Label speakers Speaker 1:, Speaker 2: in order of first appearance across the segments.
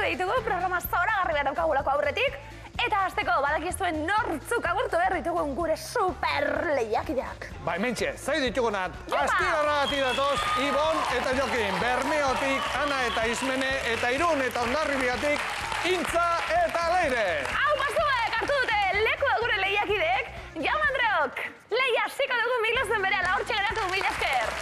Speaker 1: hasiko ditugu programa zoragarri bat daukagulako aurretik. Eta hasteko badakizuen nortzuk agurtu behar ditugun gure super lehiakideak.
Speaker 2: Ba, hementxe, zai ditugunat, Astigarragatik datoz, Ibon eta Jokin, Bermeotik, Ana eta Ismene, eta Irun eta Hondarribiatik, Intza eta Leire.
Speaker 1: Hau pastuek, hartu dute leku gure lehiakideek, jaun Andreok, lehia hasiko dugu milozen berehala, hortxe geratu mila esker.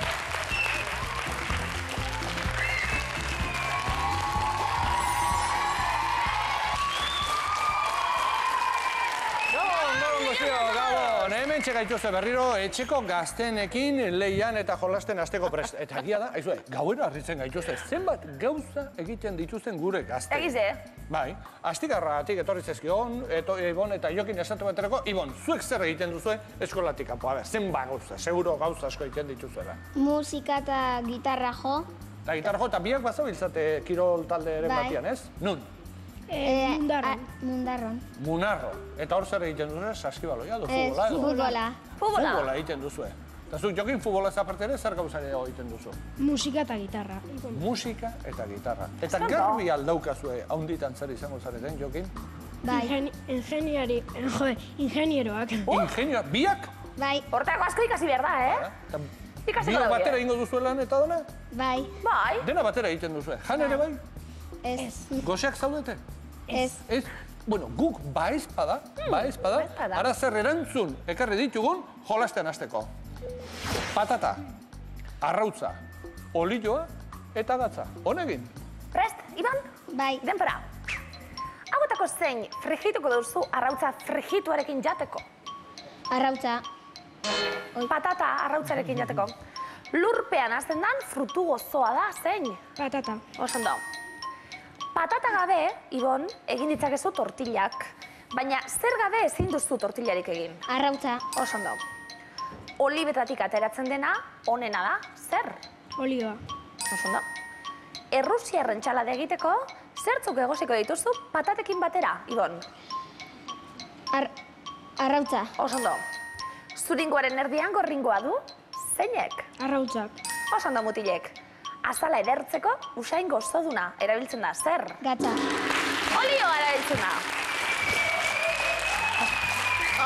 Speaker 2: Gabon, hemen txegaituzte berriro etxeko gaztenekin lehian eta jolasten hasteko prest. Eta egia da, aizue, gauero harritzen gaituzte, zenbat gauza egiten dituzten gure gazte.
Speaker 1: Egize?
Speaker 2: Bai, Astigarragatik etorri zezkion, Ibon eta Jokin esatu baterako, Ibon, zuek zer egiten duzue eskolatik kanpo? Zenbat gauza, seguro gauza asko egiten dituzuela.
Speaker 3: Musika eta gitarra jo.
Speaker 2: Eta gitarra jo, eta biak bazabiltzate kirol talde ere batian, ez? Nun?
Speaker 3: Mundarron.
Speaker 2: Munarro. Eta hor zer egiten duzue, saskibaloia, futbola edo?
Speaker 3: Futbola.
Speaker 2: Futbola egiten duzue. Eta zuk, Jokin, futbola zaparte ere, zer gauza egiten duzu?
Speaker 4: Musika eta gitarra.
Speaker 2: Musika eta gitarra. Eta garbi aldaukazue haunditan zer izango zareten, Jokin?
Speaker 3: Bai.
Speaker 4: Ingenieroak.
Speaker 2: Ingenioak, biak?
Speaker 3: Bai.
Speaker 1: Hortako asko ikasi behar da,
Speaker 2: Eta
Speaker 1: Ikasiko
Speaker 2: biak
Speaker 1: daude.
Speaker 2: batera ingo duzuelan eta dona?
Speaker 3: Bai.
Speaker 1: Bai.
Speaker 2: Dena batera egiten duzue. Jan ere bai?
Speaker 3: Ez.
Speaker 2: Goseak zaudete?
Speaker 3: Ez.
Speaker 2: Ez? Bueno, guk baezpada, ara zer erantzun ekarri ditugun jolasten hasteko. Patata, arrautza, olioa eta gatza. Honegin?
Speaker 1: Prest, Iban?
Speaker 3: Bai.
Speaker 1: Denpora. Hauetako zein frigituko duzu arrautza frigituarekin jateko?
Speaker 3: Arrautza.
Speaker 1: Patata arrautzarekin jateko. Lurpean hasten dan frutu gozoa da zein?
Speaker 4: Patata.
Speaker 1: Osondo. Patata gabe, Ibon, egin ditzakezu tortillak. Baina zer gabe ezin duzu tortillarik egin?
Speaker 3: Arrautza.
Speaker 1: Osondo. Olibetatik ateratzen dena, onena da, zer?
Speaker 4: Olioa.
Speaker 1: Osondo. Errusiar entsalada egiteko, zertzuk egosiko dituzu patatekin batera, Ibon?
Speaker 3: Arrautza.
Speaker 1: Osondo. Zuringoaren erdian gorringoa du, zeinek?
Speaker 4: Arrautzak.
Speaker 1: Osondo mutilek. Azala edertzeko, usain gozoduna erabiltzen da, zer?
Speaker 3: Gatza.
Speaker 1: Olioa erabiltzen da.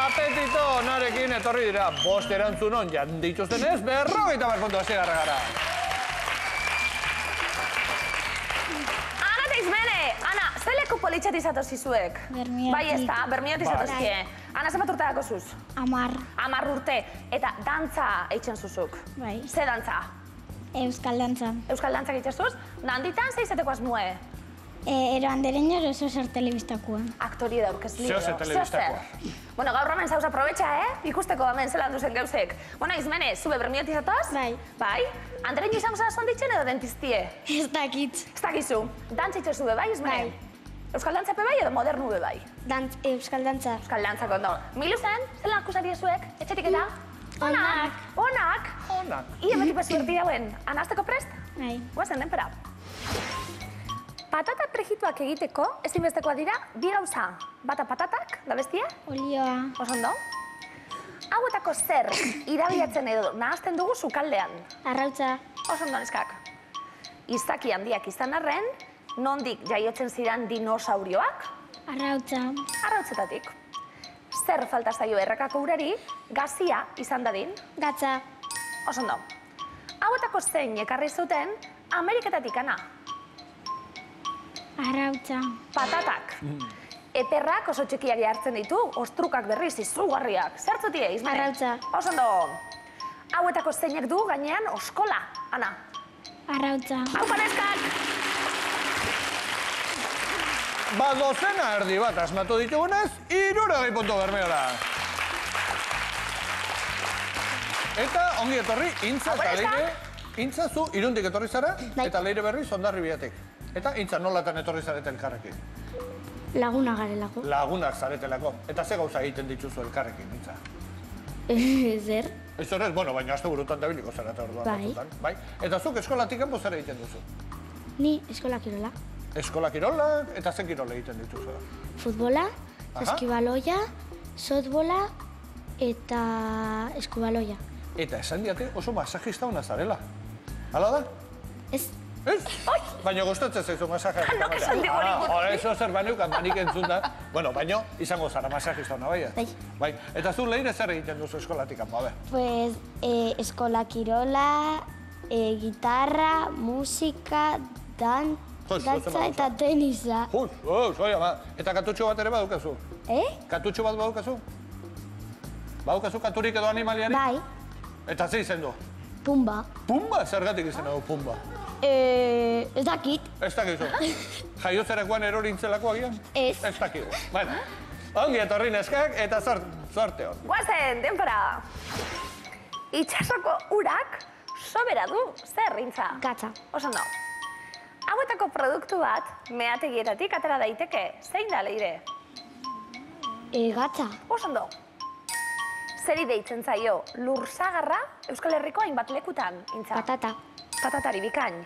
Speaker 2: Apetito narekin etorri dira, bost erantzunon jan dituztenez, 50 puntu Astigarra gara.
Speaker 1: Ana eta Ismene! Ana, ze leku politxat izatoz izuek?
Speaker 3: Bermiotik.
Speaker 1: Bai ez da, Bermiotik izatozkie. Ana, zenbat urte dako zuz?
Speaker 3: 10.
Speaker 1: 10 urte. Eta dantza eitzen zuzuk.
Speaker 3: Bai.
Speaker 1: Ze dantza?
Speaker 3: Euskal dantza.
Speaker 1: Euskal dantzak eitzen zuz? Nanditan ze izateko asmue?
Speaker 3: Ero andereño oso zer telebistakoa.
Speaker 1: Aktori da aurkezli.
Speaker 2: Zeo zer telebistakoa.
Speaker 1: Bueno, gaur hemen zauz aprobetxa, Ikusteko hemen zelan duzen gauzek. Bueno, Ismene, zube Bermiotik izatoz?
Speaker 3: Bai.
Speaker 1: Bai? Andereño izango zara zonditzen edo dentistie?
Speaker 3: Ez dakit.
Speaker 1: Ez dakizu. Dantzitze zube, bai, Ismene?
Speaker 3: Bai.
Speaker 1: Euskal dantzape bai edo modernu be bai?
Speaker 3: Euskal dantza.
Speaker 1: Euskal dantzak ondo. Miluzen, zelan akusari zuek? Etxetik eta?
Speaker 3: Onak.
Speaker 1: Onak?
Speaker 2: Onak.
Speaker 1: Ia beti bezuerti dauen. Anazteko prest?
Speaker 3: Bai.
Speaker 1: Guazen, denpera. Patata frigituak egiteko, ezinbestekoa dira, bi gauza. Bata patatak, da bestia?
Speaker 3: Olioa.
Speaker 1: Osondo. Hauetako zer irabiatzen edo nahazten dugu sukaldean?
Speaker 3: Arrautza.
Speaker 1: Osondo, neskak. Izaki handiak izan arren, nondik jaiotzen ziren dinosaurioak?
Speaker 3: Arrautza.
Speaker 1: Arrautzetatik. Zer falta zaio errekako urari, gazia izan dadin?
Speaker 3: Gatza.
Speaker 1: Osondo. Hauetako zein ekarri zuten, Ameriketatik ana?
Speaker 3: Arrautza.
Speaker 1: Patatak. Eperrak oso txikiak hartzen ditu, ostrukak berriz izugarriak. Zertzutie, Ismene?
Speaker 3: Arrautza.
Speaker 1: Osondo. Hauetako zeinek du gainean oskola, Ana?
Speaker 3: Arrautza.
Speaker 1: Hau paneskak!
Speaker 2: Ba, dozena erdi bat asmatu ditugunez, 60 puntu Bermeora. Eta ongi etorri, Intza eta Leire. Intza, zu Irundik etorri zara, eta Leire berriz Hondarribiatik. Eta Intza, nolatan etorri zarete elkarrekin?
Speaker 3: Laguna garelako.
Speaker 2: Lagunak zaretelako. Eta ze gauza egiten dituzu elkarrekin, Intza?
Speaker 3: Zer?
Speaker 2: Ez horrez, bueno, baina aste burutan dabiliko zarete orduan batzutan. Bai. Eta zuk eskolatik kanpo zer egiten duzu?
Speaker 3: Ni eskola kirola.
Speaker 2: Eskola kirolak eta zen kirola egiten dituzu?
Speaker 3: Futbola, saskibaloia, softbola eta eskubaloia.
Speaker 2: Eta esan diate oso masajista hona zarela. Hala da?
Speaker 3: Ez.
Speaker 2: Ez?
Speaker 1: Oi!
Speaker 2: Baina gustatzen zaizu masajak.
Speaker 1: Hanok esan digu nik
Speaker 2: Hora, eso zer baneukan manik entzun da. Bueno, baino, izango zara masajista hona, bai?
Speaker 3: Bai.
Speaker 2: Bai, eta zu Leire zer egiten duzu eskolatik kanpo, a ber.
Speaker 3: Pues, eskola kirola, gitarra, musika, dantza eta tenisa.
Speaker 2: Zoi ama. Eta katutxo bat ere badukazu? Katutxo bat badukazu? Badukazu katurik edo animaliari?
Speaker 3: Bai,
Speaker 2: Eta ze izen du?
Speaker 3: pumba.
Speaker 2: Pumba? Zergatik izena du Pumba?
Speaker 3: Ez dakit.
Speaker 2: Ez dakizu. Jaiozerakoan erorintzelako agian?
Speaker 3: Ez.
Speaker 2: Ez dakigu. Bueno, ongi etorri neskak eta sorte hon.
Speaker 1: Guazen, denpora. Itxasoko urak sobera du zer rintza.
Speaker 3: Gatza.
Speaker 1: Osondo. Hauetako produktu bat meategietatik atera daiteke. Zein da, Leire?
Speaker 3: Gatza.
Speaker 1: Osondo. Zeri deitzen zaio lursagarra Euskal Herriko hainbat lekutan, intza.
Speaker 3: Patata.
Speaker 1: Patatari bikain.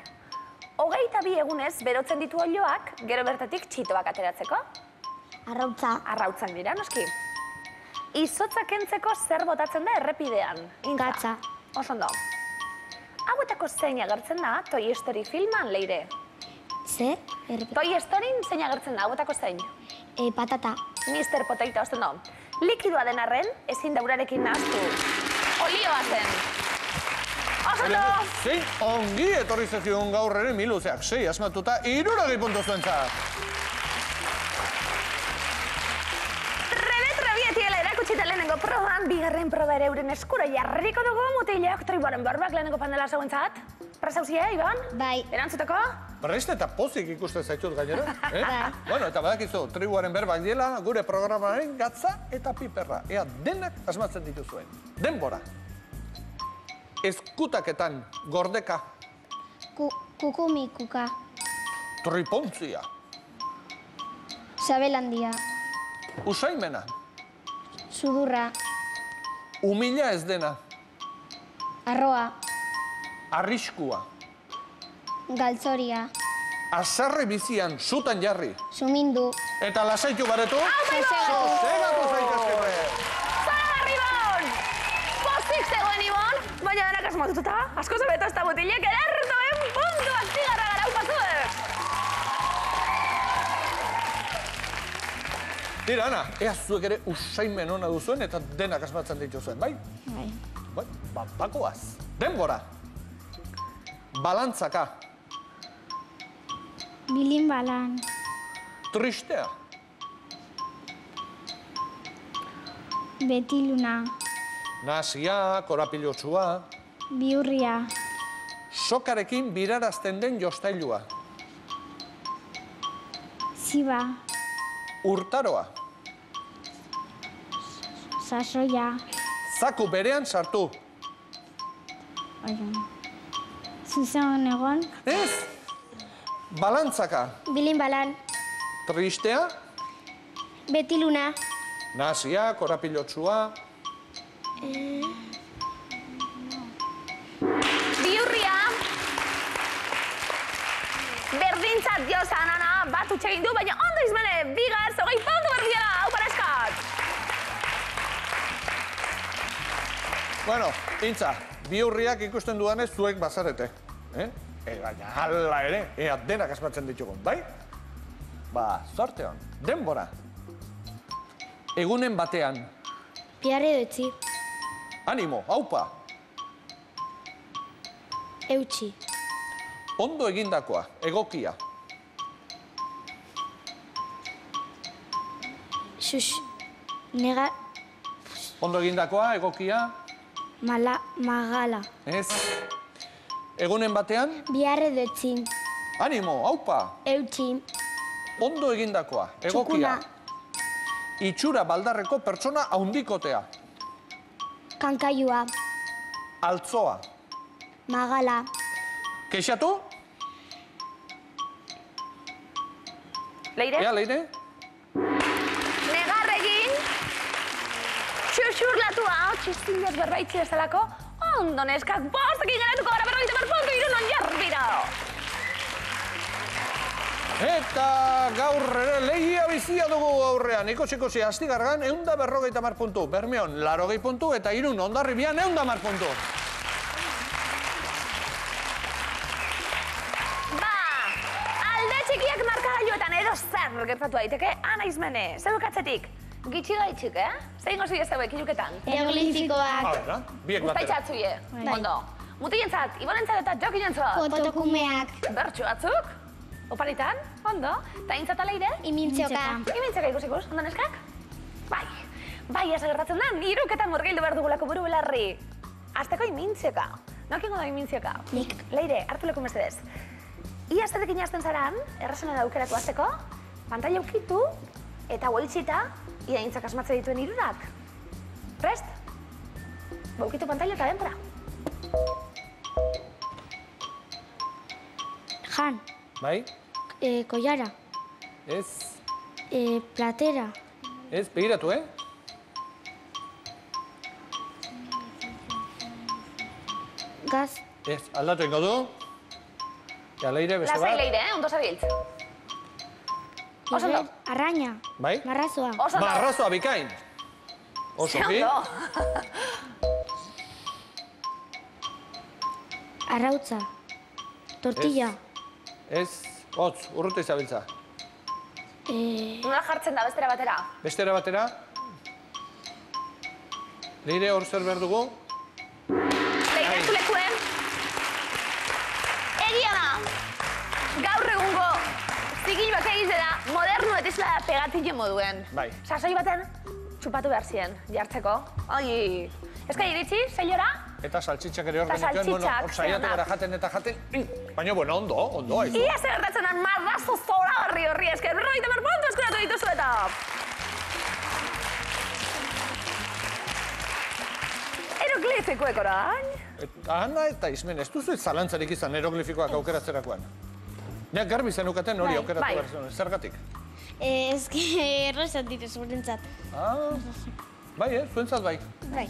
Speaker 1: 22 egunez berotzen ditu olioak, gero bertatik txitoak ateratzeko.
Speaker 3: Arrautza.
Speaker 1: Arrautzak dira, noski. Izotza kentzeko zer botatzen da errepidean, intza.
Speaker 3: Gatza.
Speaker 1: Osondo. Hauetako zein agertzen da Toy Story filman, Leire?
Speaker 3: Zer?
Speaker 1: Toy Storyn zein agertzen da, hauetako zein?
Speaker 3: Patata.
Speaker 1: Mr. Potato, osondo. Likidoa den arren, ezin da urarekin nahaztu. Olioa zen. Osondo!
Speaker 2: Zein ongi etorri zezion gaur ere miluzeak 6 asmatuta 60 puntu zuentzat.
Speaker 1: Trebietiela erakutsita lehenengo proban, bigarren proba ere euren eskura jarriko dugu mutilak tribuaren barbak lehenengo pandela zauentzat. Presauzie, Iban?
Speaker 3: Bai.
Speaker 1: Erantzuteko?
Speaker 2: Prest eta pozik ikusten zaitut gainera.
Speaker 3: Bai.
Speaker 2: Bueno, eta badakizu, tribuaren berbak diela gure programaren gatza eta piperra. Ea denak asmatzen dituzuen. Denbora. Eskutaketan gordeka.
Speaker 3: Kukumikuka.
Speaker 2: Tripontzia.
Speaker 3: Sabelandia.
Speaker 2: Usaimena.
Speaker 3: Sudurra.
Speaker 2: Humila ez dena.
Speaker 3: Arroa.
Speaker 2: Arriskua.
Speaker 3: Galtzoria.
Speaker 2: Azarre bizian sutan jarri.
Speaker 3: Sumindu.
Speaker 2: Eta lasaitu baretu.
Speaker 3: Sosegatu.
Speaker 2: Sosegatu zaitezkete.
Speaker 1: Zara Ibon! Pozik zegoen Ibon, baina denak asmatuta. Asko zebeto ez da mutilek erartoen puntuak zigarra gara upatuek.
Speaker 2: Tira, Ana, ea zuek ere usaimen hona duzuen eta denak asmatzen dituzuen, bai?
Speaker 3: Bai.
Speaker 2: Bakoaz. Denbora. Balantzaka.
Speaker 4: Bilin balan.
Speaker 2: Tristea.
Speaker 4: Betiluna.
Speaker 2: Nasia, korapilotsua.
Speaker 4: Biurria.
Speaker 2: Sokarekin birarazten den jostailua.
Speaker 4: Ziba.
Speaker 2: Urtaroa.
Speaker 4: Sasoia.
Speaker 2: Zaku berean sartu.
Speaker 4: Zuzen egon.
Speaker 2: Ez? Balantzaka.
Speaker 3: Bilin balan.
Speaker 2: Tristea.
Speaker 3: Betiluna.
Speaker 2: Nasia, korapilotsua.
Speaker 1: Biurria. Berdintzat diozan, Ana, bat utxegin du, baina ondo izmene, bigaz, 20 puntu berdiela, hau paraskat.
Speaker 2: Bueno, Intza, biurriak ikusten dudanez zuek bazarete. Baina hala ere, ea denak asmatzen ditugun, bai? Ba, sorte hon. Denbora. Egunen batean.
Speaker 3: Piarre dutzi.
Speaker 2: Animo, haupa.
Speaker 3: Eutxi.
Speaker 2: Ondo egindakoa, egokia.
Speaker 3: Nega.
Speaker 2: Ondo egindakoa, egokia.
Speaker 3: Magala.
Speaker 2: Ez. Egunen batean,
Speaker 3: Biarre dutzi.
Speaker 2: animo, haupa.
Speaker 3: Eutxi.
Speaker 2: Ondo egindakoa, egokia. Itxura baldarreko pertsona haundikotea.
Speaker 3: Kankaiua.
Speaker 2: Altzoa.
Speaker 3: Magala.
Speaker 2: Kexatu?
Speaker 1: Leire?
Speaker 2: Ea, Leire?
Speaker 1: Negarregin. Xuxurlatua, txistinez berbaitzi ez delako. Ondo neskak, bostekin generatuko gara berrogeita puntu irunon jarbira.
Speaker 2: Eta gaur ere lehia bizia dugu aurrean. Ikosi Astigarragan 150 puntu. Bermeon 80 puntu eta Irun Hondarribian 110 puntu.
Speaker 1: Ba, zer gertatu daiteke, anaizmene, zer ukatzetik? Gitxi gaitxik, Zein gozi ez hauek iruketan?
Speaker 3: Eroglifikoak.
Speaker 2: Hala, biek batera.
Speaker 1: Uztaitxatzuie, ondo. Mutilentzat, ibonentzat eta jokinentzat.
Speaker 3: Fotokumeak.
Speaker 1: Bertxu batzuk, oparitan, ondo. Ta intzat aleire?
Speaker 3: Imintzoka.
Speaker 1: Imintzeka ikus, ondo neskak? Bai, ez gertatzen den, iruketan murgildu behar dugulako buru belarri. Azteko imintzeka. Nokingo da imintzeka?
Speaker 3: Nik.
Speaker 1: Leire, hartu leku mesedez. Ia zerekin jazten zaran, errazena da aukerako azteko, pantaila ukitu eta hueltsita, ia intzak asmatze dituen irurak. Prest? Ukitu pantaila eta denbora.
Speaker 3: Jan.
Speaker 2: Bai?
Speaker 3: Kollara.
Speaker 2: Ez,
Speaker 3: Platera.
Speaker 2: ez, begiratu,
Speaker 3: Gaz.
Speaker 2: Ez, aldatu ingo du. Ja, Leire, beste
Speaker 1: Lasai
Speaker 2: bat.
Speaker 1: Leire, ondo zabiltz. Oso ondo.
Speaker 3: Arraina.
Speaker 2: Bai?
Speaker 3: Marrazoa.
Speaker 1: Oso ondo.
Speaker 2: Marrazoa bikain. Oso bi.
Speaker 1: Ondo.
Speaker 3: Arrautza. Tortilla.
Speaker 2: Ez, hotz, urruti zabiltza.
Speaker 1: Nola jartzen da bestera batera?
Speaker 2: Bestera batera. Leire, hor zer behar dugu?
Speaker 1: Leire, zu lekuen. Egia da. Gaur egungo zigilbak egiz da modernu eta izla pegatillo moduen.
Speaker 2: Bai.
Speaker 1: Sasoi baten txupatu behar ziren, jartzeko. Ai, ezka iritsi, seilora?
Speaker 2: Eta saltxitxak ere hor
Speaker 1: Eta
Speaker 2: genituen, bueno,
Speaker 1: saltxitxak,
Speaker 2: hor saiatu
Speaker 1: zeonak.
Speaker 2: gara jaten eta jaten. Baina, bueno, ondo, haizu.
Speaker 1: Ia zer gertatzen den marrazo zora barri horri esker, 50 puntu eskuratu dituzu eta. Eroglifikoek orain.
Speaker 2: Ana eta Ismen, ez duzu zalantzarik izan eroglifikoak aukeratzerakoan. Neak garbi zenukaten hori
Speaker 3: Bai,
Speaker 2: aukeratu
Speaker 1: bai.
Speaker 2: behar zen, zergatik.
Speaker 3: Errezat dira zurentzat.
Speaker 2: Bai, zuentzat bai.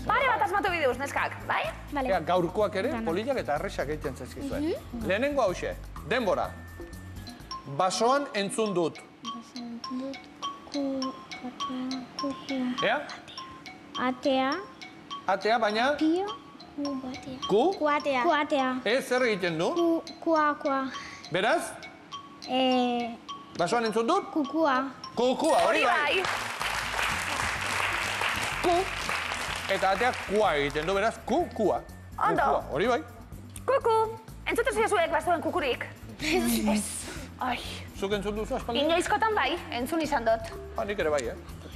Speaker 1: Pare bat asmatu bideuz, neskak, bai?
Speaker 3: Vale.
Speaker 2: Ea, gaurkoak ere, polillak eta arrexak egiten zaizkizuen. Lehenengo hause, denbora. Basoan entzun dut. Ea?
Speaker 4: Atea.
Speaker 2: Atea, baina,
Speaker 4: Pio.
Speaker 2: ku?
Speaker 3: Kuatea.
Speaker 4: Kuatea.
Speaker 2: Ez, zer egiten du?
Speaker 4: Kua.
Speaker 2: Beraz, basoan entzun dut?
Speaker 4: Kukua.
Speaker 2: Kukua, hori
Speaker 1: Hori
Speaker 2: bai.
Speaker 1: bai.
Speaker 2: Ku. Eta atea kua egiten du, beraz, kua.
Speaker 1: Ondo.
Speaker 2: Kukua, hori bai.
Speaker 1: Kuku, entzuten ziozuek bastoen kukurik. Ez. Ai,
Speaker 2: Zuk entzun duzu aspaldi?
Speaker 1: inoizkotan bai, entzun izan dut.
Speaker 2: Nik ere bai,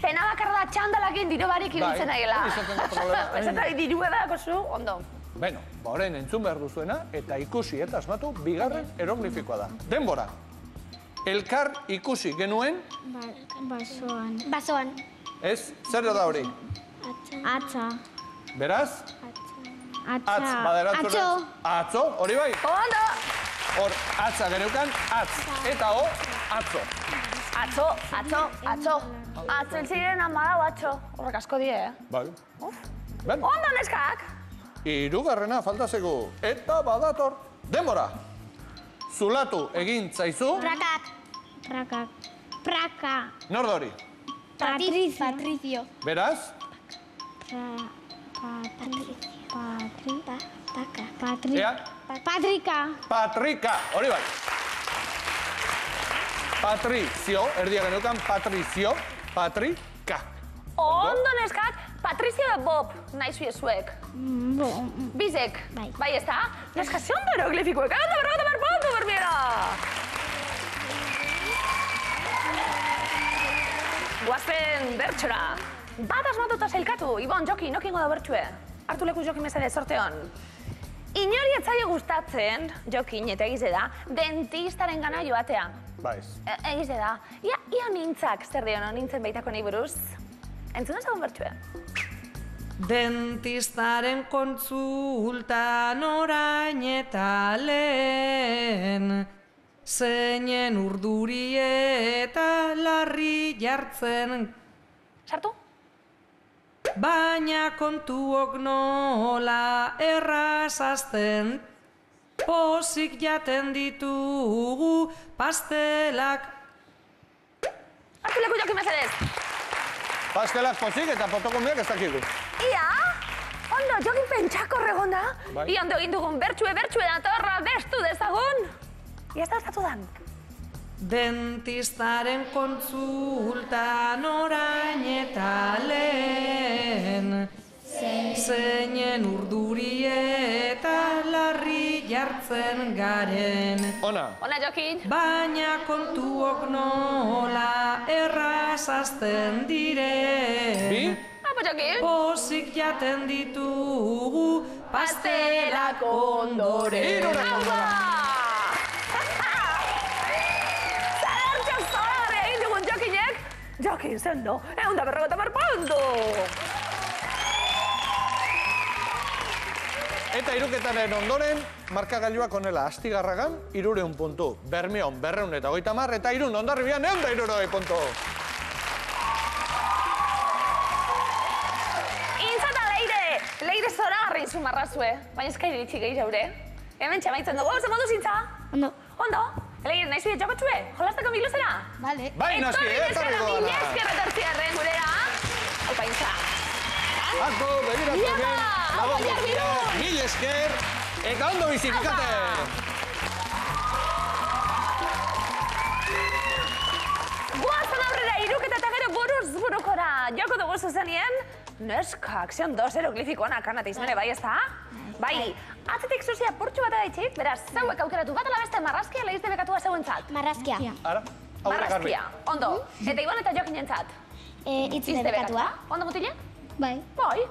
Speaker 1: Pena bakarra da txandalakin diru barik ibiltzen nahiela.
Speaker 2: hori izaten da problema.
Speaker 1: Ez eta diru edako zu, ondo.
Speaker 2: Beno, orain entzun behar duzuena, eta ikusi eta asmatu, bigarren eroglifikoa da. Denbora. Elkar ikusi genuen,
Speaker 4: Basoan.
Speaker 3: Basoan.
Speaker 2: ez, zer da hori?
Speaker 4: Atza.
Speaker 2: Beraz,
Speaker 4: Atza.
Speaker 2: atz, baderatzu.
Speaker 3: Atzo.
Speaker 2: Atzo, hori bai?
Speaker 1: Ondo!
Speaker 2: Hor, atza geneukan, atz. Eta ho, atzo.
Speaker 1: Atzo. Atzen ziren amalau atzo. Horrek asko die,
Speaker 2: Bai. Ben,
Speaker 1: Ondo, neskak!
Speaker 2: hirugarrena falta zegu. Eta badator, denbora. Zulatu egin zaizu,
Speaker 3: Prakak.
Speaker 4: Praka.
Speaker 2: nor da hori?
Speaker 3: Patricio.
Speaker 2: Beraz, ea,
Speaker 4: Patrika.
Speaker 2: Patrika, hori bai. Patrizio, erdia geneukan, Patrizio, Patrika.
Speaker 1: Ondo, neskak! Patrizio da Bob, nahi zuezuek. Bizek. Bai, ez da? Neska, ze ondo eroglifikoek. Ondo, berpuntu, berbiera! Guazen bertxora. Bat asmatuta zailkatu. Ibon, Joki, nokingo da bertxue. Hartu leku Joki mesedez, sorte hon. Inori etzaile gustatzen, Jokin, eta egize da, dentistaren gana joatea.
Speaker 2: Baiz.
Speaker 1: Egize da. Ia nintzak, zer dion, nintzen baitako nahi buruz. Entzun ezagun bertxue.
Speaker 5: Dentistaren kontsultan orain eta lehen, zeinen urduri eta larri jartzen,
Speaker 1: Sartu?
Speaker 5: baina kontuok nola errazazten, pozik jaten ditugu pastelak.
Speaker 1: Hartu leku Joki mesedez.
Speaker 2: Pastelak pozik eta potokomiak ez dakigu.
Speaker 1: Ia, ondo, Jokin pentsako regonda.
Speaker 2: Bai.
Speaker 1: Ia ondo egin dugun bertxue datorra bestu dezagun. Ia ez da estatu dan.
Speaker 5: Dentistaren kontsultan orain eta lehen, zeinen urduri eta larri jartzen garen.
Speaker 2: Ona.
Speaker 1: Ona, Jokin.
Speaker 5: Baina kontuok nola errazazten diren.
Speaker 2: Bi?
Speaker 1: Apa, Jokin?
Speaker 5: Pozik jaten ditugu pastelak ondoren.
Speaker 2: Hirurek ondora.
Speaker 1: Zertxo zor egin dugun Jokinek? Jokin sendo, 150 puntu.
Speaker 2: Eta iruketaren ondoren, markagailuak onela Astigarragan, 300 puntu. Bermeon, 230 eta Irun, Hondarribian, 160 puntu.
Speaker 1: Intzata leire zoragarri zumarrazue, baina eskairi ditxik gehi jaure. Hemen txamaitzen dugu, ze modu zintza?
Speaker 3: Ondo.
Speaker 1: Ondo? Leire, nahiz bide jokotxue? Jolastako miluzera?
Speaker 3: Vale.
Speaker 2: Bai, naski, etorri
Speaker 1: Mila
Speaker 2: goala.
Speaker 1: esker etortziarren gurera. Aupa intza.
Speaker 2: Ako, begiratu
Speaker 1: Iaba,
Speaker 2: egin.
Speaker 1: hau baiak Irun.
Speaker 2: Mil esker, eta ondo bizifikate.
Speaker 1: Guazan aurrera iruketa eta gero buruz burukora. Joko dugu zuzenien, neska, akzion 2 eroglifikoana kanate izmene bai ezta? Bai, atzetik zuzia portxu bat edaitxik, beraz, zeuek aukeratu bat ala beste marrazkia lehizte bekatua zeuentzat.
Speaker 3: Marrazkia.
Speaker 2: Ara, aurre garbi.
Speaker 1: Marrazkia, ondo. Eta Ibon eta Jokin jentzat.
Speaker 3: Itzine bekatua.
Speaker 1: Ondo mutile?
Speaker 3: Bai.
Speaker 1: Bai,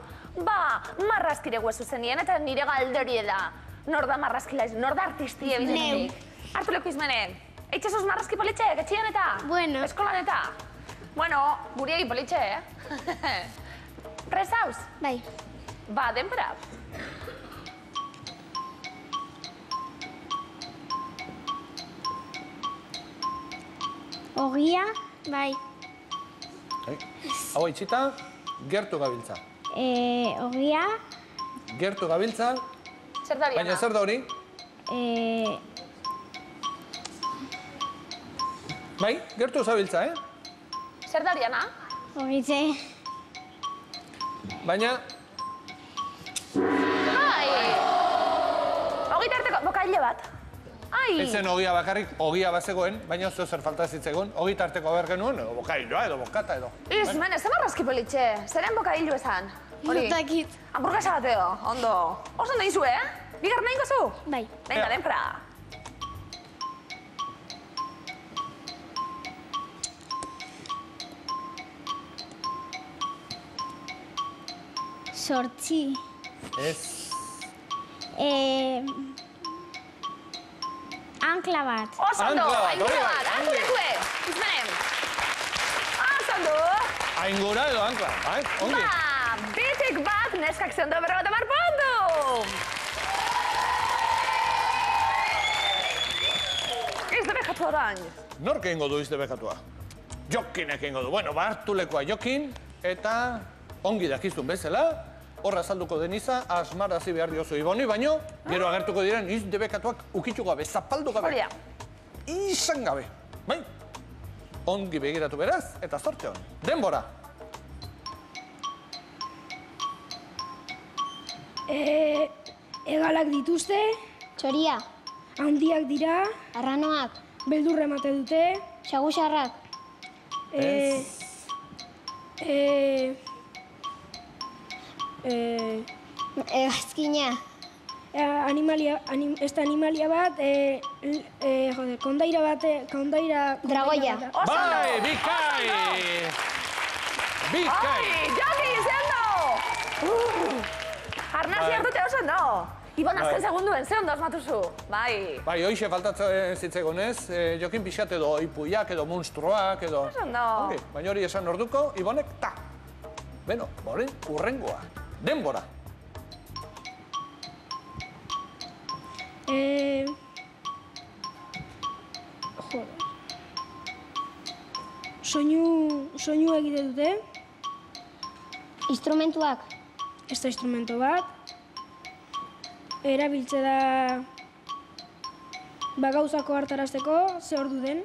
Speaker 1: ba, marrazkire guezu zenien eta nire galderi da. Nor da marrazkila ez, nor da artistia ebidenik. Hartu leku izmenen. Eitxasuz marrazki politxek, etxian eta?
Speaker 3: Bueno.
Speaker 1: Eskolan eta? Bueno, guriei politxe, eh? Presauz?
Speaker 3: Bai.
Speaker 1: Ba, denbora.
Speaker 3: Ogia. Bai.
Speaker 2: Hau itxita, gertu gabiltza.
Speaker 3: Ogia.
Speaker 2: Gertu gabiltza,
Speaker 1: Zer da
Speaker 2: baina zer da hori? Bai, gertu zabiltza,
Speaker 1: Zer da horiana?
Speaker 3: Ogitze.
Speaker 2: Baina,
Speaker 1: Ai! Ogitarteko, bokaile bat. Ai!
Speaker 2: ez zen ogia bakarrik, ogia bazegoen, baina zeo zer falta zitzegoen, ogi tarteko behar genuen, edo bokailoa, edo bokata, edo.
Speaker 1: Izmene, ze marrazki politxe? Zeren bokailu esan? Hori?
Speaker 3: Dakit.
Speaker 1: Hamburguesa bateo, ondo. Oso nahi zu, Bigar nahi gozu?
Speaker 3: Bai.
Speaker 1: Venga,
Speaker 2: Ea.
Speaker 1: denpra.
Speaker 3: Sortzi.
Speaker 2: Ez.
Speaker 3: Ankla bat.
Speaker 1: Oso ondo,
Speaker 2: Ankla bat,
Speaker 1: aingura
Speaker 2: hori bai,
Speaker 1: bat, hartu
Speaker 2: ongi.
Speaker 1: lekue. Izmenem. Oso ondo.
Speaker 2: Aingura edo ankla, bai? Ongi.
Speaker 1: Ba, bitik bat neskak zendo 50 puntu. Ez da bekatu orain.
Speaker 2: Nork egingo du izde bekatua? Jokinek egingo du. Bueno, ba, hartu lekua Jokin, eta ongi dakizun bezala, horra azalduko deniza, asmarazi behar diozu Iboni, baino, gero agertuko diren izde bekatuak ukitxu gabe, zapaldu gabe.
Speaker 1: Hori da.
Speaker 2: Izan gabe, bai? Ongi begiratu beraz, eta zorte hon. Denbora.
Speaker 6: Egalak dituzte,
Speaker 3: Txoria.
Speaker 6: handiak dira,
Speaker 3: Arranoak.
Speaker 6: beldurra emate dute,
Speaker 3: Xagusarrak.
Speaker 6: e, e, e,
Speaker 3: Egazkina.
Speaker 6: ez da animalia bat, kondaira bate, kondaira...
Speaker 3: Dragoia.
Speaker 6: bat da.
Speaker 1: Oso ondo.
Speaker 2: Bai, bikai! Bikai!
Speaker 1: Ai, Joki, zendo! Arnazi hartute oso ondo. Ibon azken
Speaker 2: Bai.
Speaker 1: segunduen, ze ondo osmatuzu. Bai.
Speaker 2: Bai, hoxe faltatzen zitzegonez, Jokin pixat edo ipuiak edo monstruak edo...
Speaker 1: Oso ondo.
Speaker 2: Ongi, baina hori esan orduko, Ibonek, ta! Beno, boren, urrengoa. Denbora.
Speaker 6: Soinu egite dute,
Speaker 3: Instrumentuak.
Speaker 6: ez da instrumento bat, erabiltze da gauzako hartarazteko, ze ordu den,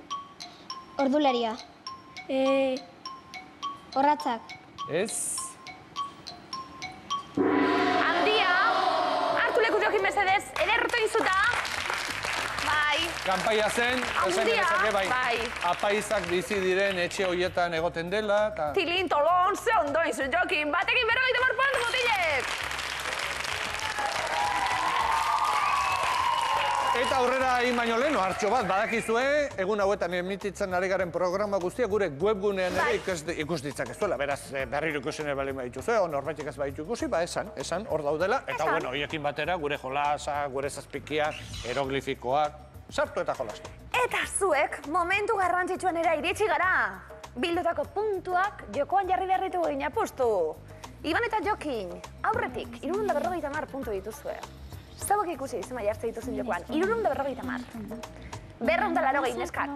Speaker 3: Ordularia. Horratzak.
Speaker 2: Ez...
Speaker 1: Handia, hartu leku Jokin mesedez, ederrotu izuta. Bai.
Speaker 2: kanpaia zen, esan
Speaker 1: Handia,
Speaker 2: genezake,
Speaker 1: bai.
Speaker 2: apaizak bizi diren etxe horietan egoten dela, eta...
Speaker 1: Tilin, tolon, ze ondo izu, Jokin. Batekin 50 puntu, mutilek!
Speaker 2: Eta aurrera egin baino lehen, hartxo bat, badakizue, egun hauetan emititzen ari garen programa guztia, gure webgunean ere ikus ditzakezuela. Beraz, berriro ikusen ere balin badituzu, o norbaitek ez baditu ikusi, ba esan, hor daudela. Eta, bueno, horiekin batera, gure jolasa, gure zazpikiak, eroglifikoak, sartu eta jolastu.
Speaker 1: Eta zuek, momentu garrantzitsuan era iritsi gara. Bildutako puntuak jokoan jarri beharritu egin apustu. Iban eta Jokin, aurretik, 350 puntu dituzue. Zauak ikusi, zema jartzen dituzen jokoan. 350. 280 neskak.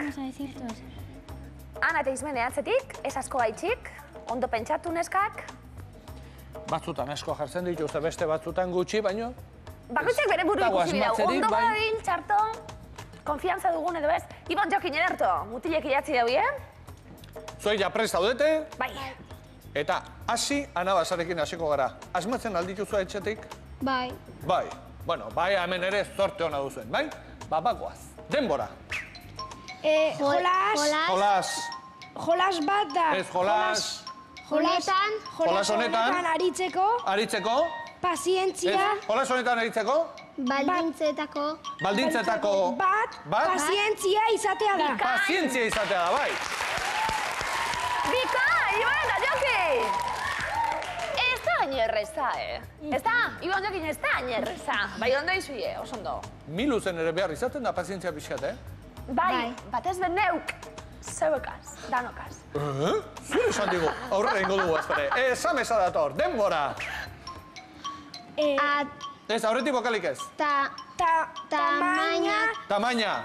Speaker 1: Ana eta Ismene atzetik, ez asko gaitxik, ondo pentsatu neskak.
Speaker 2: Batzutan asko jartzen dituzte, beste batzutan gutxi, baino...
Speaker 1: Bakoitzak bere buru ikusi bidau. Ondo badabil, txarto, konfiantza dugun edo ez. Iban Jokin ederto, mutilek idatzi dau,
Speaker 2: Zuei ja prest zaudete,
Speaker 1: Bai.
Speaker 2: eta hasi anabasarekin hasiko gara. Asmatzen aldituzu etxetik?
Speaker 3: Bai.
Speaker 2: Bai. Bueno, bai hemen ere zorte hona duzuen, bai? Bagoaz. Denbora.
Speaker 6: Jolas bat da.
Speaker 2: Ez jolas.
Speaker 3: Jolas
Speaker 2: honetan.
Speaker 6: Aritzeko. Pazientzia.
Speaker 2: Jolas honetan aritzeko.
Speaker 3: Baldintzetako.
Speaker 6: Bat. Pazientzia izatea da.
Speaker 2: Pazientzia izatea da, bai.
Speaker 1: Bika, Iban eta Jokin! Ez da hain erreza, Ez da, Iban Jokin ez da hain erreza. Bai, ondo izuie, oso ondo.
Speaker 2: Miluzen ere behar izaten da pazientzia pixkat,
Speaker 1: Bai, batez ben neuk. Zeuekaz, danokaz.
Speaker 2: Zure esan digu, aurrera ingo dugu azpare. Esamesa dator, denbora. Ez, aurretik bokalik ez. Tamaina.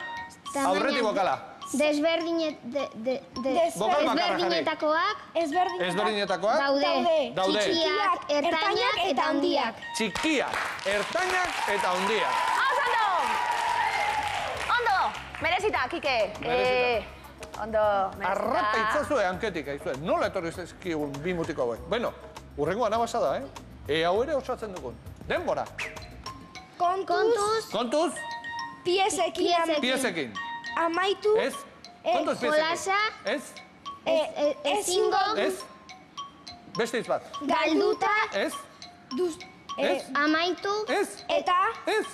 Speaker 2: Aurretik bokala.
Speaker 3: Desberdinetakoak.
Speaker 2: Ezberdinetakoak. Daude.
Speaker 3: Txikiak, ertainak eta handiak.
Speaker 2: Txikiak, ertainak eta handiak.
Speaker 1: Ondo, merezita, Kike. Ondo, merezita.
Speaker 2: Arrapa itzazue hanketik, aizue. Nola etorri zezkigun bi mutiko hauek? Bueno, urrengo anabasa da, hau ere osatzen dugun. Denbora. Kontuz. Piezekin.
Speaker 6: Amaitu.
Speaker 2: Ez. Kontuz piezekin.
Speaker 3: Jolasa.
Speaker 2: Ez.
Speaker 3: Ezingo.
Speaker 2: Ez. Beste hitz bat.
Speaker 3: Galduta.
Speaker 2: Ez. Ez.
Speaker 3: Amaitu.
Speaker 2: Ez.
Speaker 6: Eta.
Speaker 2: Ez.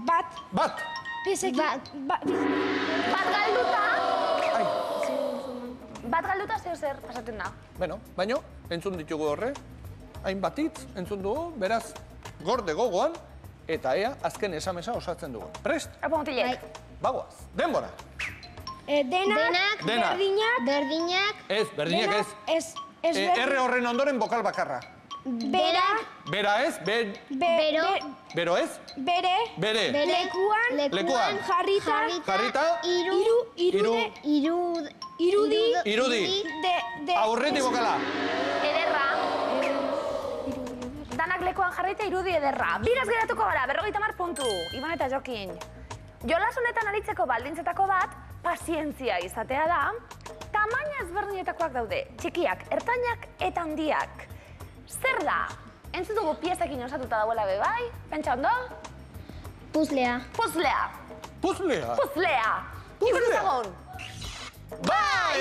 Speaker 2: Bat.
Speaker 6: Piezekin.
Speaker 1: Bat galduta.
Speaker 2: Ai.
Speaker 1: Bat galduta zer pasatzen da.
Speaker 2: Bueno, baino, entzun ditugu horre. Hainbat hitz, entzun dugu, beraz, gorde gogoan, eta ea, azken esamesa osatzen dugu. Prest?
Speaker 1: Apo mutilek.
Speaker 2: Bagoaz. Denbora.
Speaker 6: Denak.
Speaker 3: Berdinak.
Speaker 2: Ez, berdinak ez. R horren ondoren bokal bakarra. Bera ez, bero ez, bere. Lekuan. Jarrita. Irudi. Aurretik bokala.
Speaker 1: Ederra. Danak lekuan jarrita irudi ederra. Biraz geratuko gara, 50 puntu. Iban eta Jokin. Jolas honetan aritzeko baldintzetako bat, pazientzia izatea da, tamaina ezberdinetakoak daude, txikiak, ertainak eta handiak. Zer da? Entzun dugu piezekin osatuta dauela bai? Pentsa ondo?
Speaker 3: Puzzlea.
Speaker 2: Puzzlea.
Speaker 1: Iban ezagun.
Speaker 2: Bai!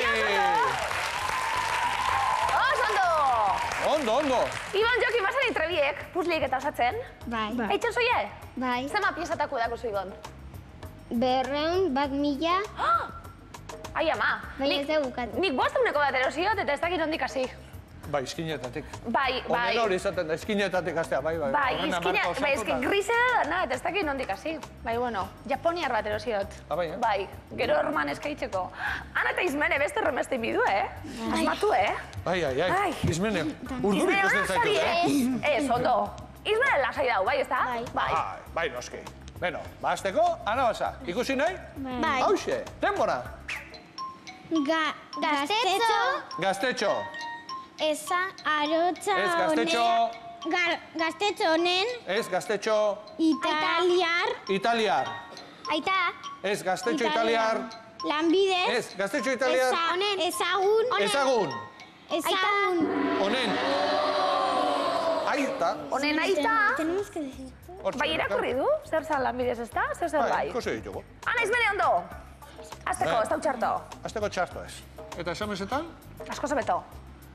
Speaker 2: Ondo.
Speaker 1: Iban Jokin basan itrebiek, puzzleik eta osatzen.
Speaker 3: Bai.
Speaker 1: Eitzen zoie?
Speaker 3: Bai.
Speaker 1: Zema piezatako edako zu, Iban?
Speaker 3: 200.000.
Speaker 1: Ai, ama.
Speaker 3: Baina ez dugu bukatu.
Speaker 1: Nik 500 bat erosiot eta ez dakit nondik hasi.
Speaker 2: Bai, eskinetatik.
Speaker 1: Bai.
Speaker 2: Honen hori izaten da, eskinetatik hastea, bai.
Speaker 1: Eski grise da dana, eta ez dakit nondik hasi. Bai, bueno, japoniar bat erosiot.
Speaker 2: Bai,
Speaker 1: Bai, gero orman eskaitzeko. Ana eta Ismene beste remeste bidu, Asmatu,
Speaker 2: Bai. Ismene, urdurik
Speaker 1: Ismene
Speaker 2: usten
Speaker 1: ona
Speaker 2: zaitu,
Speaker 1: zari, Ez, ondo. Ismene lasai dau, bai, ez da? Bai.
Speaker 2: Bai, noski. Beno, bazteko, anabasa. Ikusi nahi?
Speaker 3: Bai.
Speaker 2: Hauxe, denbora. Gaztetxo.
Speaker 4: Eza, arotza
Speaker 2: Ez, gaztetxo.
Speaker 4: Gaztetxo honen.
Speaker 2: Ez, gaztetxo. Italiar.
Speaker 4: Aita.
Speaker 2: Ez, gaztetxo italiar.
Speaker 4: Lanbidez.
Speaker 2: Ez, gaztetxo italiar.
Speaker 4: Ezagun.
Speaker 2: Ezagun.
Speaker 4: Ezagun.
Speaker 2: Honen. Aita.
Speaker 1: Honen aita,
Speaker 4: Tenemos que decir.
Speaker 1: bai irakurri du, zer zan lanbidez ez da, zer bai.
Speaker 2: Ikusi ditugu.
Speaker 1: Ana izmene ondo. Azteko, ez da utxarto.
Speaker 2: Azteko txarto ez. Eta esamesetan,
Speaker 1: Asko zebeto.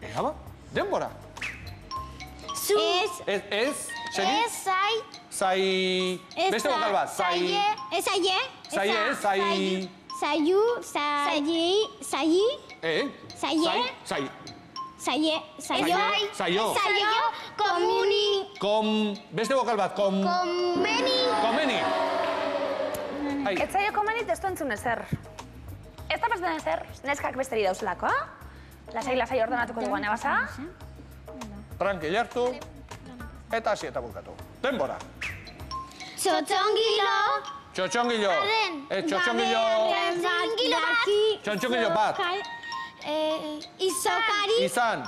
Speaker 2: ea ba, denbora.
Speaker 4: Zu.
Speaker 2: Ez, segi?
Speaker 4: Zai.
Speaker 2: Zai... Beste bokal bat, zai...
Speaker 4: Zaie.
Speaker 2: Zai...
Speaker 4: Zaiu. Zaie. Zaie.
Speaker 2: Zai...
Speaker 4: Zaie. Zaio.
Speaker 2: Zaio.
Speaker 4: Komuni.
Speaker 2: Beste bokal bat,
Speaker 4: Komeni.
Speaker 2: Komeni.
Speaker 1: Ez zaio komenit ez du entzun ezer. Ez da pasten ezer, neskak besteri dauzelako, lasai ordenatuko dugu anebasa.
Speaker 2: Tranquil hartu. Eta hasi eta bukatu. Denbora.
Speaker 4: Txotxongilo.
Speaker 2: Txotxongilo. Txotxongilo. Txotxongilo bat.
Speaker 4: Izokari.
Speaker 2: Izan.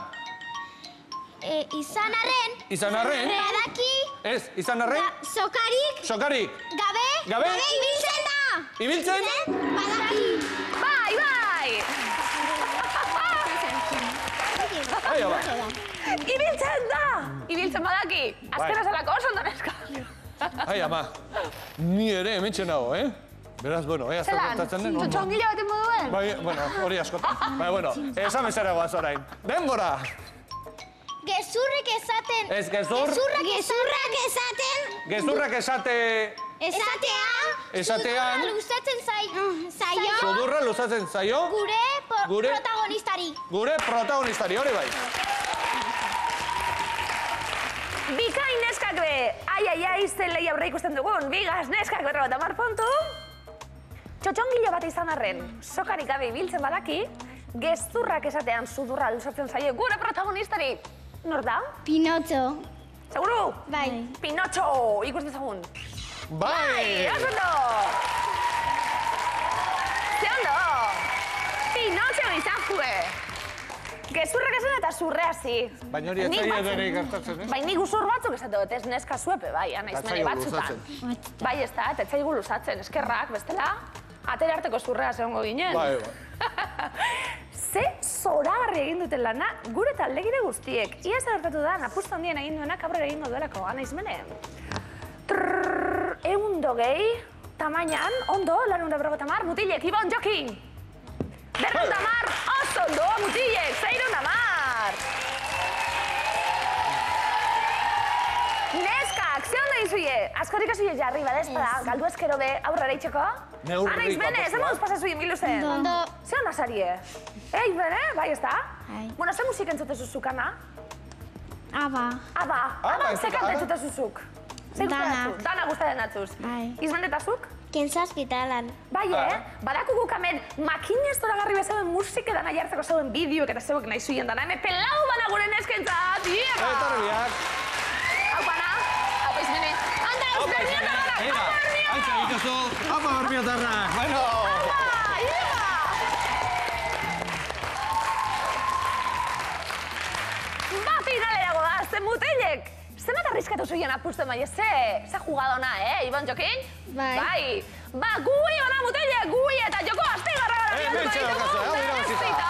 Speaker 4: Izanarren.
Speaker 2: Izanarren.
Speaker 4: Badaki.
Speaker 2: Ez, izanarren.
Speaker 4: Sokarik.
Speaker 2: Sokarik.
Speaker 4: Gabe.
Speaker 2: Gabe.
Speaker 4: Ibiltzen da.
Speaker 2: Ibiltzen.
Speaker 4: Badaki.
Speaker 1: Bai!
Speaker 2: Aia ba.
Speaker 1: Ibiltzen da! Ibiltzen badaki. Azkena zelako oso ondo neska.
Speaker 2: Ai, ama. Ni ere hementxe nago, Beraz, bueno, zer
Speaker 1: Zelan,
Speaker 2: gertatzen den.
Speaker 1: txotxongilo baten moduen?
Speaker 2: Bai, bueno, hori askotan. Bai, bueno, esan bezara goaz orain. Denbora!
Speaker 4: Gezurrik esaten.
Speaker 2: Ez gezur.
Speaker 4: Gezurrak esaten.
Speaker 2: Gezurrak esatean.
Speaker 4: Sudurra luzatzen zaio.
Speaker 2: Sudurra luzatzen zaio.
Speaker 4: Gure
Speaker 2: Gure-
Speaker 4: protagonistari.
Speaker 2: Gure protagonistari, hori bai.
Speaker 1: Bikain neskak be, ai, zen lehi aurre ikusten dugun, bigaz neskak 50 puntu. Txotxongilo bat izan arren, sokarik gabe ibiltzen badaki, gezurrak esatean sudurra luzatzen zaie gure protagonistari. Nor da?
Speaker 4: Pinotxo.
Speaker 1: Seguru?
Speaker 4: Bai.
Speaker 1: Pinotxo, ikus dezagun.
Speaker 2: Bai!
Speaker 1: Oso ondo! Ze ondo! Pinotxo izan jue! Gezurrak esan eta zurreazi.
Speaker 2: Baina hori etzaia dere gertatzen,
Speaker 1: Baina nik usur batzuk esaten dut, ez neska zuepe, bai, anaiz mene
Speaker 2: Etzaigu
Speaker 1: batzutan. Bai, ez da, etzaigu luzatzen, eskerrak, bestela, atera arteko zurrea zegoengo ginen.
Speaker 2: Bai.
Speaker 1: Ze zoragarri egin duten lana, gure taldegide guztiek. Ia zer gertatu da, apustu handien egin duenak aurrera egingo duelako, anaiz mene. 120, tamainan, ondo, 150, mutilek, Ibon Jokin! 150, oso ondo, mutilek, 610! Neskak, ze ondo izuie? Askorik azuie jarri, badezpada, galdu ezkero be, aurrera itxeko?
Speaker 2: Neurri
Speaker 1: Anaiz bene,
Speaker 2: papatua.
Speaker 1: ze moduz pasa zuien biluzen?
Speaker 4: Ondo.
Speaker 1: Ze onda zarie? Bene, bai ez da?
Speaker 4: Bai.
Speaker 1: Bueno, ze musik entzute zuzukana?
Speaker 4: Aba.
Speaker 1: Aba, ze kanta entzute zuzuk?
Speaker 4: Dana.
Speaker 1: Dana gustatzen datzuz.
Speaker 4: Bai.
Speaker 1: Izmendetazuk?
Speaker 4: Kentzazpitalan.
Speaker 1: Bai, Badakuguk hemen makinez zoragarri bezauen musik edan aiartzeko zauen bideoek eta zeuek nahi zuien dana. Hemen pelau bana gure neskentzat,
Speaker 2: Eta herriak.
Speaker 1: Hau bana, hau izmene. Anda, euskernieta gara, hau hernia!
Speaker 2: Aitza ikazu, apa bermiotarra. Bueno.
Speaker 1: Ba, finalera goaz, ze mutilek! Zenbat arriskatu zuien apusten bai, ze jugadona, Ibon Jokin?
Speaker 4: Bai.
Speaker 1: Ba, gui ona mutilek, gui eta joko astigarra gara
Speaker 2: Hementxe daukazu, hau irabazita.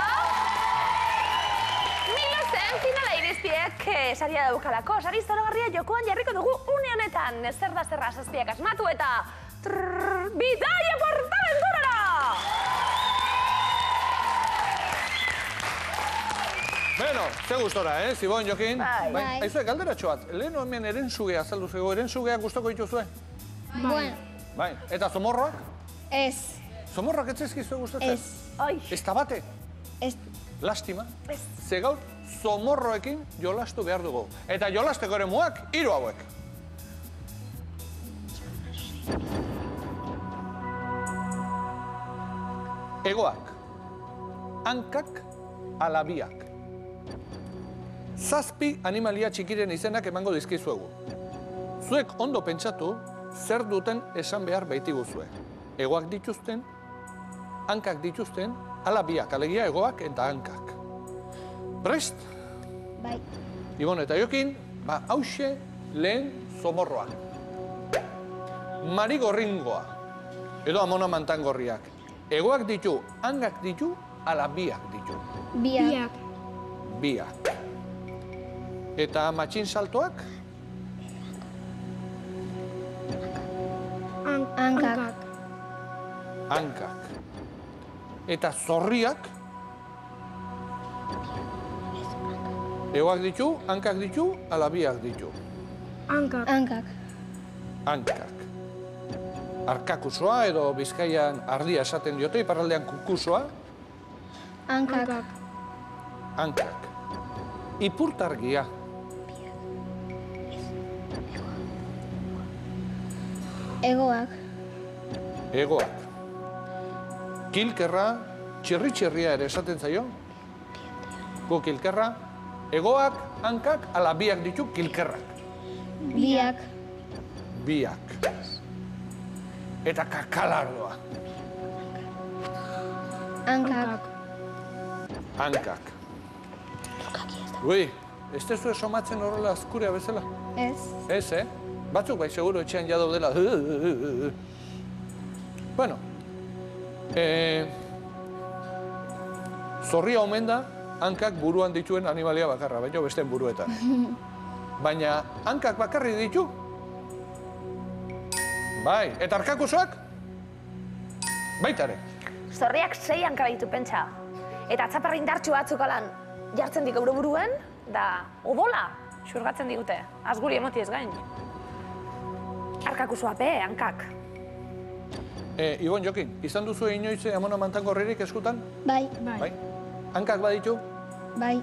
Speaker 1: Milozen, finala irizpiek saria daukalako. Sari zoragarria jokoan jarriko dugu une honetan. Zer da zerra zazpiak asmatu eta... Bidaia Portaventurara!
Speaker 2: Bueno, ze gustora, Ibon Jokin?
Speaker 1: Bai.
Speaker 2: Aizue, galderatxo bat, leheno hemen erensugea azaldu zego, erensugeak gustoko dituzue?
Speaker 4: Bueno.
Speaker 2: Bai, eta zomorroak?
Speaker 4: Ez.
Speaker 2: Zomorroak etzizkizue gustatzen?
Speaker 4: Ez.
Speaker 1: Ai,
Speaker 2: Ez da bate?
Speaker 4: Ez.
Speaker 2: Lastima.
Speaker 1: ez.
Speaker 2: Ze gaur, zomorroekin jolastu behar dugu. Eta jolasteko ere muak, 3 hauek. Egoak, hankak, alabiak. 7 animalia txikiren izenak emango dizkizuegu. Zuek ondo pentsatu, zer duten esan behar baitiguzue. Egoak dituzten, hankak dituzten, alabiak, alegia egoak eta hankak. Prest?
Speaker 4: Bai.
Speaker 2: Ibon eta Jokin, hauxe lehen zomorroa. Marigorringoa, edo amona mantangorriak. Egoak ditu, hankak ditu, alabiak ditu.
Speaker 4: Biak.
Speaker 2: Biak. Eta matxin saltoak?
Speaker 3: Hankak.
Speaker 2: Hankak. Eta zorriak? Egoak ditu, hankak ditu, ala biak ditu.
Speaker 6: Hankak.
Speaker 3: Hankak.
Speaker 2: Hankak. Arkakusoa edo Bizkaian ardia esaten diote, iparraldean kukusoa.
Speaker 3: Hankak.
Speaker 2: Hankak. Ipurtargia.
Speaker 3: Egoak.
Speaker 2: Egoak. Kilkerra, txirri-txirria ere esaten zaio. Gu kilkerra. Egoak, hankak, ala biak ditu kilkerrak.
Speaker 3: Biak.
Speaker 2: Biak. Eta kakalardoa.
Speaker 3: Hankak.
Speaker 2: Hankak. Ui, ez tezu somatzen horrela azkurea bezala?
Speaker 3: Ez.
Speaker 2: Ez, Batzuk bai, seguro etxean ja daudela. Bueno, zorria omen da, hankak buruan dituen animalia bakarra, baina besteen buruetan. Baina hankak bakarri ditu? Bai, eta arkakusoak? Baitare.
Speaker 1: Zorriak 6 hanka ditu pentsa. Eta atzaparra indartxu batzuk alan jartzen dik euro buruen, da odola xurgatzen digute. Azguri emoti ez gain. Arkakusoa pe, hankak.
Speaker 2: Ibon Jokin, izan duzu inoiz amona mantangorririk eskutan?
Speaker 3: Bai.
Speaker 2: Bai. Hankak baditu?
Speaker 3: Bai.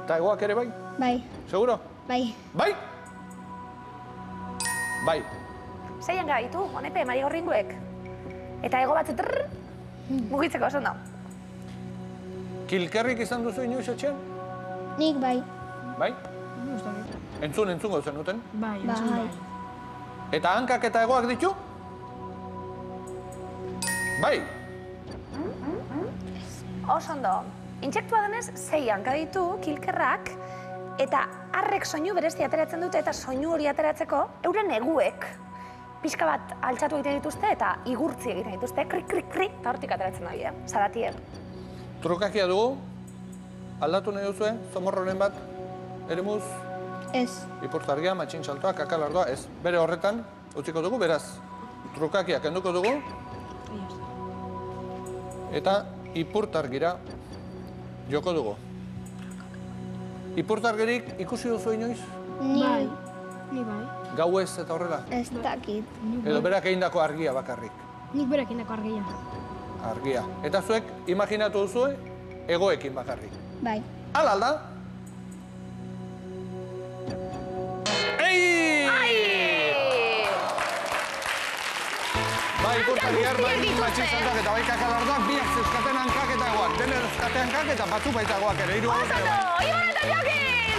Speaker 2: Eta egoak ere bai?
Speaker 3: Bai.
Speaker 2: Seguro?
Speaker 3: Bai.
Speaker 2: Bai? Bai.
Speaker 1: 6 hanka ditu, honepe, marigorringuek. Eta ego batzu mugitzeko oso da.
Speaker 2: Kilkerrik izan duzu inoiz etxean?
Speaker 3: Nik bai.
Speaker 2: Bai? Entzungo zenuten?
Speaker 6: Bai,
Speaker 3: Bai.
Speaker 2: Eta hankak eta egoak ditu? Bai.
Speaker 1: Oso ondo. Intsektua denez, 6 hanka ditu, kilkerrak, eta arrek soinu berezti ateratzen dute, eta soinu hori ateratzeko, euren eguek pixka bat altxatu egiten dituzte, eta igurtzi egiten dituzte, krik, krik, krik, eta hortik ateratzen da bide, zaratiek.
Speaker 2: Trukakia dugu? Aldatu nahi duzue? Zomorroren bat? Eremuz?
Speaker 3: Ez.
Speaker 2: Ipurtargia, matxin saltoa, kakalardoa, ez. Bere horretan, utziko dugu, beraz. Trukakia kenduko dugu. Eta ipurtargira joko dugu. Ipurtargirik ikusi duzu inoiz?
Speaker 3: Bai.
Speaker 6: Ni bai.
Speaker 2: Gauez eta horrela?
Speaker 3: Ez dakit.
Speaker 2: Edo berak egindako argia bakarrik.
Speaker 6: Nik berak indako argia.
Speaker 2: Argia. Eta zuek imaginatu duzue egoekin bakarrik.
Speaker 3: Bai.
Speaker 2: Hala alda? Bai, ipurtargiar, bai matxin saltoak eta bai kakalardoak, biak zeuzkaten hankak eta egoak. Dene zeuzkaten hankak eta batzuk baita egoak ere.
Speaker 1: Oso ondo, Ibon eta Jokin!